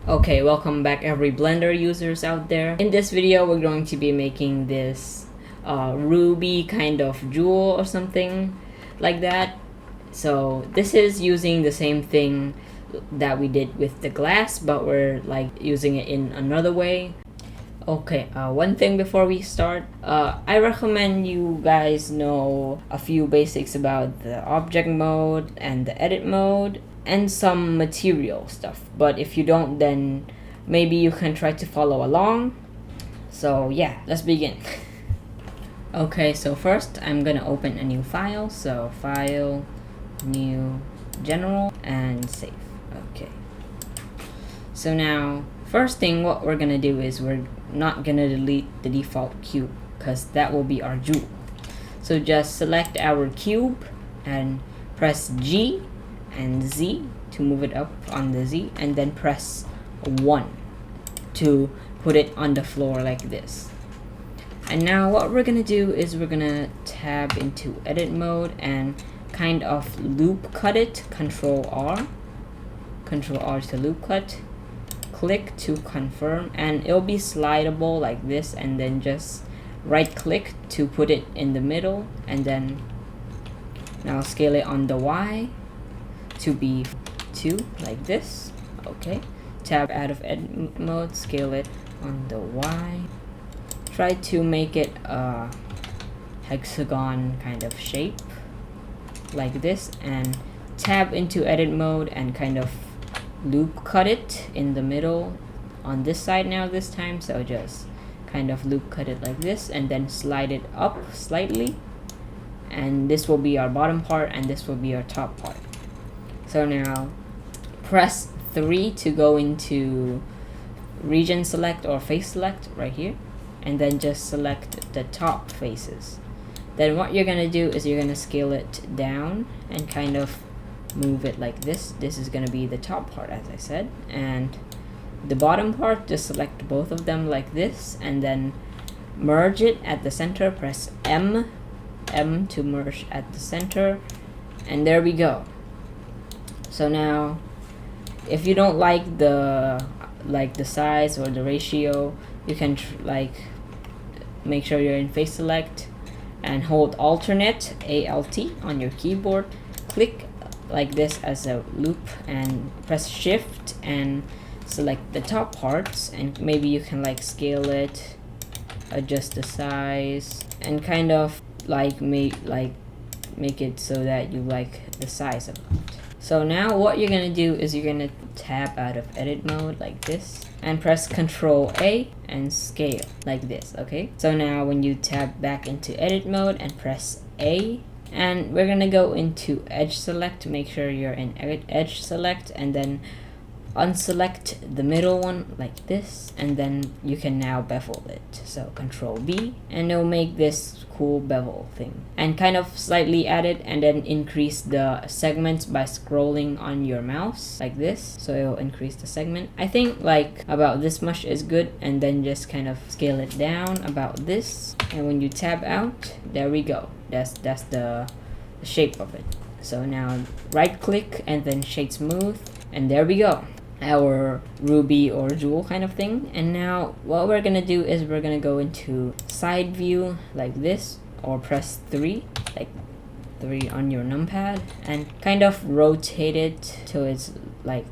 Okay, welcome back every Blender users out there. In this video, we're going to be making this ruby kind of jewel or something like that. So this is using the same thing that we did with the glass, but we're like using it in another way. Okay, one thing before we start, I recommend you guys know a few basics about the object mode and the edit mode and some material stuff. But if you don't, then maybe you can try to follow along. So yeah, let's begin. Okay, so first I'm gonna open a new file. So file, new, general, and save. Okay. So now, first thing what we're gonna do is we're not gonna delete the default cube because that will be our jewel. So just select our cube and press G and Z to move it up on the Z, and then press 1 to put it on the floor like this. And now what we're gonna do is we're gonna tab into edit mode and kind of loop cut it. Control R to loop cut, click to confirm, and it'll be slidable like this, and then just right click to put it in the middle, and then now scale it on the Y to be 2 like this. Okay, tab out of edit mode, scale it on the Y, try to make it a hexagon kind of shape like this, and tab into edit mode and kind of loop cut it in the middle on this side now this time. So just kind of loop cut it like this, and then slide it up slightly, and this will be our bottom part and this will be our top part. So now press 3 to go into region select or face select right here, and then just select the top faces. Then what you're gonna do is you're gonna scale it down and kind of move it like this. This is gonna be the top part, as I said, and the bottom part, just select both of them like this, and then merge it at the center. Press M to merge at the center, and there we go. So now if you don't like the size or the ratio, you can make sure you're in face select and hold alternate ALT on your keyboard, click like this as a loop, and press shift and select the top parts, and maybe you can scale it, adjust the size, and kind of make it so that you like the size of it. So now what you're gonna do is you're gonna tab out of edit mode like this and press Ctrl A and scale like this. Okay, so now when you tab back into edit mode and press A, and we're gonna go into edge select to make sure you're in edge select, and then unselect the middle one like this, and then you can now bevel it. So Ctrl B, and it'll make this cool bevel thing, and kind of slightly add it, and then increase the segments by scrolling on your mouse like this. So it'll increase the segment. I think about this much is good, and then just kind of scale it down about this, and when you tab out, there we go. That's the shape of it. So now right click and then shade smooth, and there we go, our ruby or jewel kind of thing. And now what we're gonna do is we're gonna go into side view like this, or press 3 on your numpad, and kind of rotate it till it's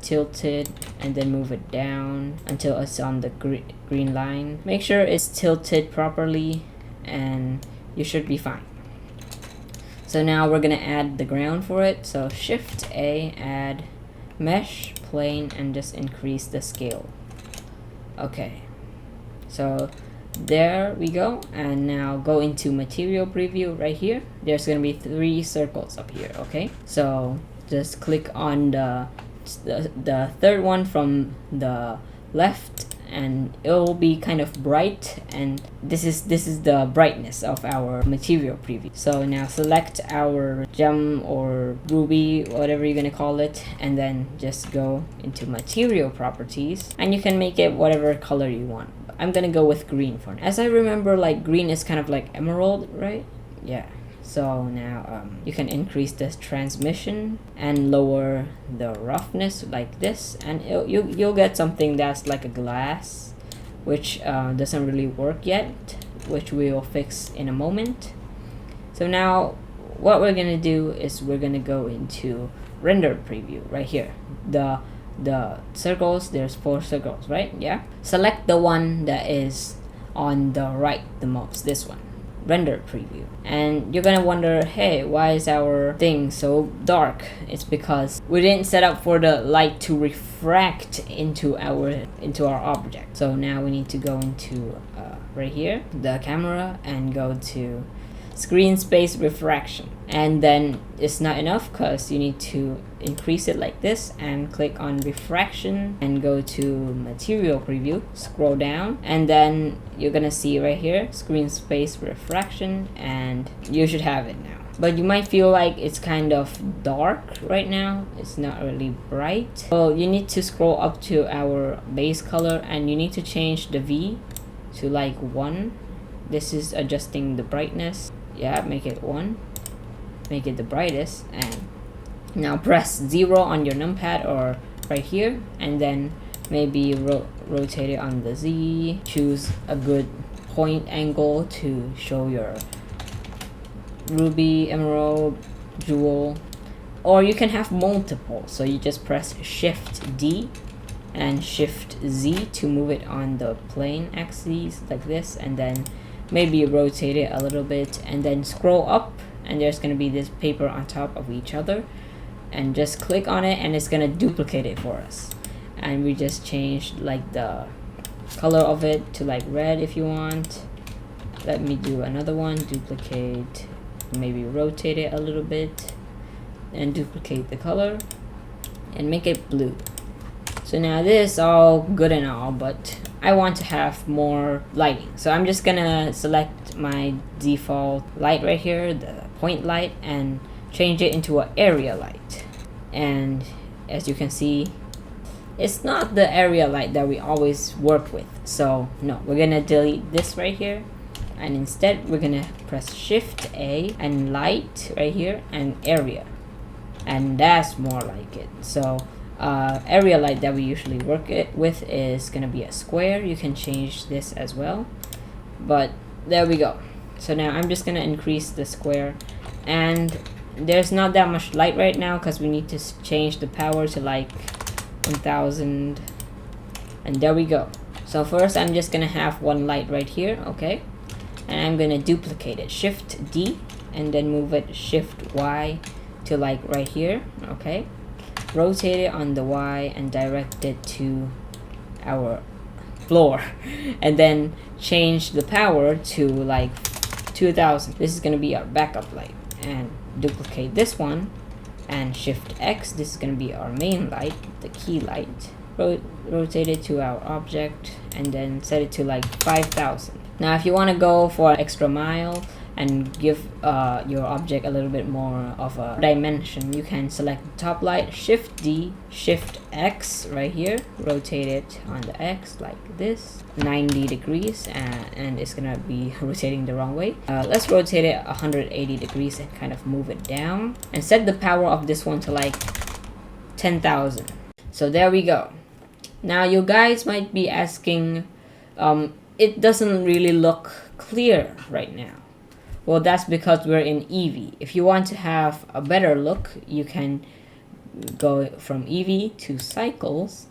tilted, and then move it down until it's on the green line. Make sure it's tilted properly and you should be fine. So now we're gonna add the ground for it. So shift A, add mesh plane, and just increase the scale. Okay, so there we go. And now go into material preview right here. There's gonna be 3 circles up here. Okay, so just click on the third one from the left, and it will be kind of bright, and this is the brightness of our material preview. So now select our gem or ruby, whatever you're gonna call it, and then just go into material properties, and you can make it whatever color you want. I'm gonna go with green for now, as I remember green is kind of like emerald, right? Yeah, So now you can increase the transmission and lower the roughness like this, and you'll get something that's like a glass, which doesn't really work yet, which we will fix in a moment. So now what we're gonna do is we're gonna go into render preview right here. The circles, there's 4 circles, right? Yeah, select the one that is on the right the most, this one, render preview. And you're gonna wonder, hey, why is our thing so dark? It's because we didn't set up for the light to refract into our object. So now we need to go into right here, the camera, and go to screen space refraction. And then it's not enough because you need to increase it like this and click on refraction and go to material preview, scroll down, and then you're gonna see right here screen space refraction, and you should have it now. But you might feel like it's kind of dark right now, it's not really bright. Well, you need to scroll up to our base color and you need to change the V to like 1. This is adjusting the brightness. Yeah, make it 1, make it the brightest, and now press 0 on your numpad or right here, and then maybe rotate it on the Z. Choose a good point angle to show your ruby, emerald, jewel, or you can have multiple. So you just press Shift D and Shift Z to move it on the plane axis like this, and then maybe rotate it a little bit, and then scroll up, and there's going to be this paper on top of each other, and just click on it and it's going to duplicate it for us. And we just changed like the color of it to like red if you want. Let me do another one, duplicate, maybe rotate it a little bit and duplicate the color and make it blue. So now this is all good and all, but I want to have more lighting. So I'm just gonna select my default light right here, the point light, and change it into an area light. And as you can see, it's not the area light that we always work with. So no, we're gonna delete this right here, and instead we're gonna press Shift A and light right here and area, and that's more like it. So area light that we usually work with is gonna be a square. You can change this as well, but there we go. So now I'm just gonna increase the square, and there's not that much light right now because we need to change the power to like 1000, and there we go. So first I'm just gonna have one light right here, okay, and I'm gonna duplicate it, Shift D, and then move it Shift Y to like right here, okay, rotate it on the Y and direct it to our floor, and then change the power to like 2000. This is gonna be our backup light, and duplicate this one and Shift X. This is gonna be our main light, the key light. Rotate it to our object and then set it to like 5000. Now if you want to go for an extra mile and give your object a little bit more of a dimension, you can select the top light, Shift D, Shift X right here, rotate it on the X like this, 90 degrees, and it's gonna be rotating the wrong way. Let's rotate it 180 degrees and kind of move it down, and set the power of this one to like 10,000. So there we go. Now you guys might be asking, it doesn't really look clear right now. Well, that's because we're in Eevee. If you want to have a better look, you can go from Eevee to cycles.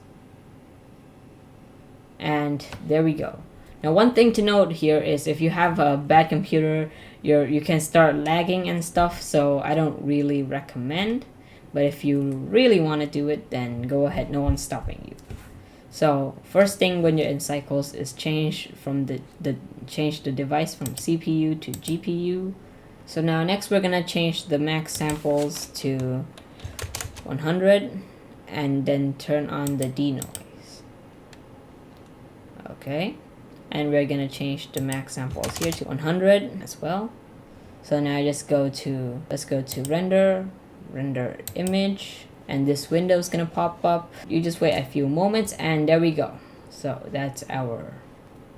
And there we go. Now one thing to note here is if you have a bad computer, you can start lagging and stuff, so I don't really recommend. But if you really want to do it, then go ahead, no one's stopping you. So first thing when you're in cycles is change the device from CPU to GPU. So now next we're gonna change the max samples to 100 and then turn on the denoise. Okay, and we're gonna change the max samples here to 100 as well. So now let's go to render image, and this window is gonna pop up. You just wait a few moments and there we go. So that's our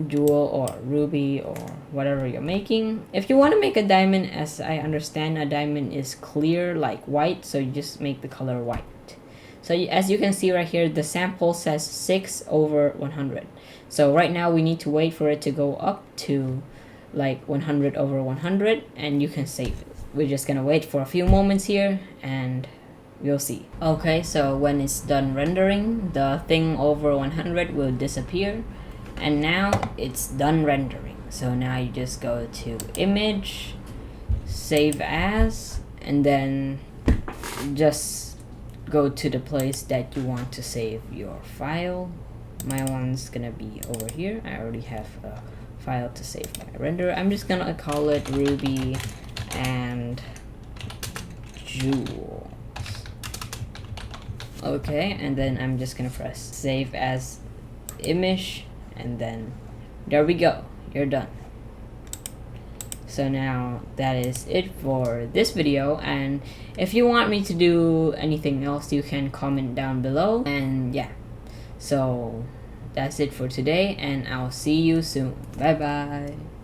jewel or ruby or whatever you're making. If you want to make a diamond, as I understand, a diamond is clear like white, so you just make the color white. So as you can see right here, the sample says 6/100. So right now we need to wait for it to go up to like 100/100, and you can save it. We're just gonna wait for a few moments here and we'll see. Okay, so when it's done rendering, the thing over 100 will disappear, and now it's done rendering. So now you just go to image, save as, and then just go to the place that you want to save your file. My one's gonna be over here. I already have a file to save my render. I'm just gonna call it ruby and jewels. Okay, and then I'm just gonna press save as image, and then there we go, you're done. So now that is it for this video, and if you want me to do anything else, you can comment down below. And yeah, so that's it for today, and I'll see you soon. Bye bye.